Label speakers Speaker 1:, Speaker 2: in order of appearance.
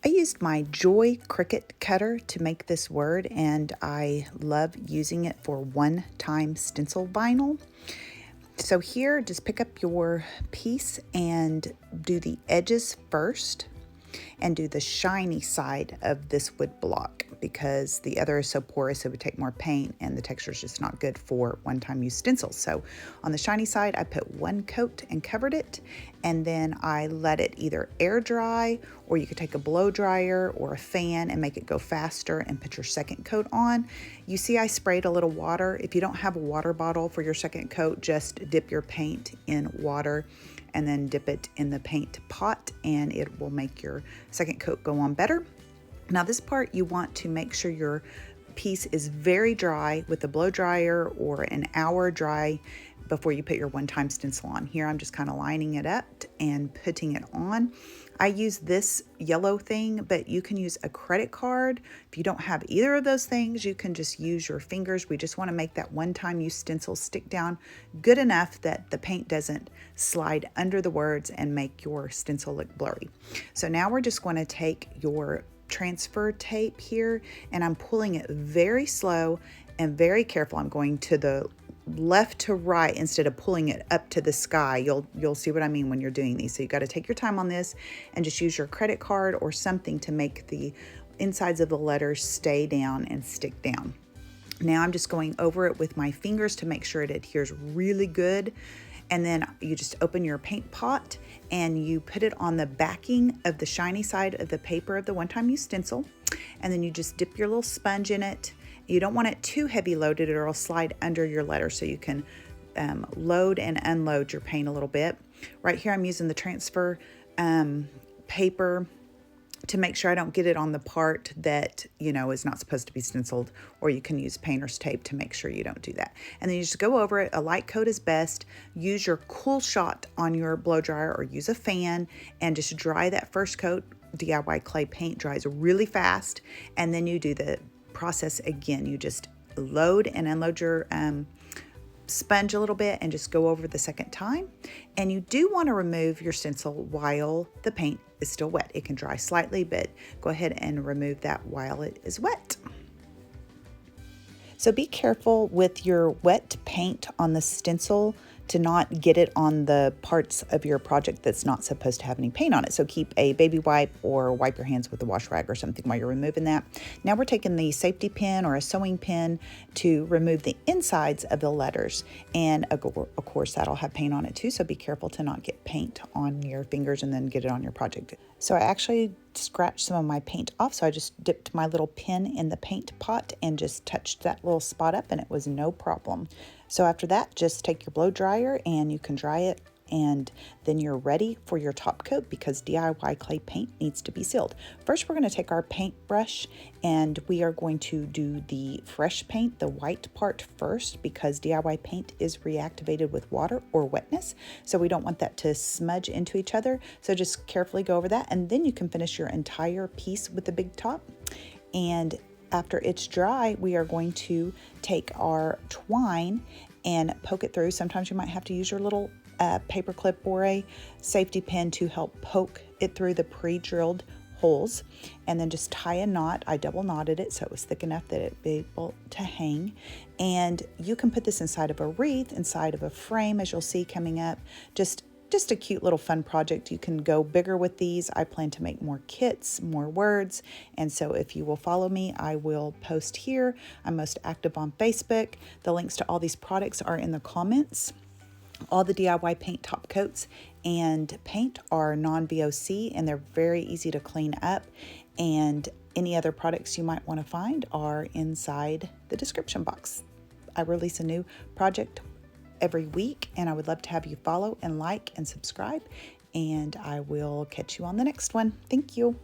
Speaker 1: I used my Joy Cricut cutter to make this word, and I love using it for one-time stencil vinyl. So here, just pick up your piece and do the edges first and do the shiny side of this wood block because the other is so porous it would take more paint and the texture is just not good for one-time use stencils. So on the shiny side, I put one coat and covered it, and then I let it either air dry, or you could take a blow dryer or a fan and make it go faster and put your second coat on. You see I sprayed a little water. If you don't have a water bottle for your second coat, just dip your paint in water and then dip it in the paint pot, and it will make your second coat go on better. Now this part, you want to make sure your piece is very dry with a blow dryer or an hour dry before you put your one-time stencil on. Here I'm just kind of lining it up and putting it on. I use this yellow thing, but you can use a credit card. If you don't have either of those things, you can just use your fingers. We just want to make that one-time use stencil stick down good enough that the paint doesn't slide under the words and make your stencil look blurry. So now we're just going to take your transfer tape here, and I'm pulling it very slow and very careful. I'm going to the left to right instead of pulling it up to the sky. You'll see what I mean when you're doing these. So you got to take your time on this and just use your credit card or something to make the insides of the letters stay down and stick down. Now I'm just going over it with my fingers to make sure it adheres really good. And then you just open your paint pot and you put it on the backing of the shiny side of the paper of the one-time use stencil. And then you just dip your little sponge in it. You don't want it too heavy loaded or it'll slide under your letter, so you can load and unload your paint a little bit. Right here I'm using the transfer paper to make sure I don't get it on the part that, is not supposed to be stenciled, or you can use painter's tape to make sure you don't do that. And then you just go over it. A light coat is best. Use your cool shot on your blow dryer or use a fan and just dry that first coat. DIY clay paint dries really fast, and then you do the process again. You just load and unload your sponge a little bit and just go over the second time. And you do want to remove your stencil while the paint is still wet. It can dry slightly, but go ahead and remove that while it is wet. So be careful with your wet paint on the stencil to not get it on the parts of your project that's not supposed to have any paint on it. So keep a baby wipe or wipe your hands with a wash rag or something while you're removing that. Now we're taking the safety pin or a sewing pin to remove the insides of the letters. And of course that'll have paint on it too, so be careful to not get paint on your fingers and then get it on your project. So I actually scratched some of my paint off, so I just dipped my little pin in the paint pot and just touched that little spot up, and it was no problem. So after that, just take your blow dryer and you can dry it, and then you're ready for your top coat because DIY clay paint needs to be sealed. First, we're going to take our paintbrush and we are going to do the fresh paint, the white part first, because DIY paint is reactivated with water or wetness. So we don't want that to smudge into each other. So just carefully go over that, and then you can finish your entire piece with the big top. And after it's dry, we are going to take our twine and poke it through. Sometimes you might have to use your little paper clip or a safety pin to help poke it through the pre-drilled holes, and then just tie a knot. I double knotted it so it was thick enough that it'd be able to hang. And you can put this inside of a wreath, inside of a frame, as you'll see coming up. Just a cute little fun project. You can go bigger with these. I plan to make more kits, more words. And so if you will follow me, I will post here. I'm most active on Facebook. The links to all these products are in the comments. All the DIY paint top coats and paint are non-VOC, and they're very easy to clean up. And any other products you might want to find are inside the description box. I release a new project every week, and I would love to have you follow and like and subscribe, and I will catch you on the next one. Thank you.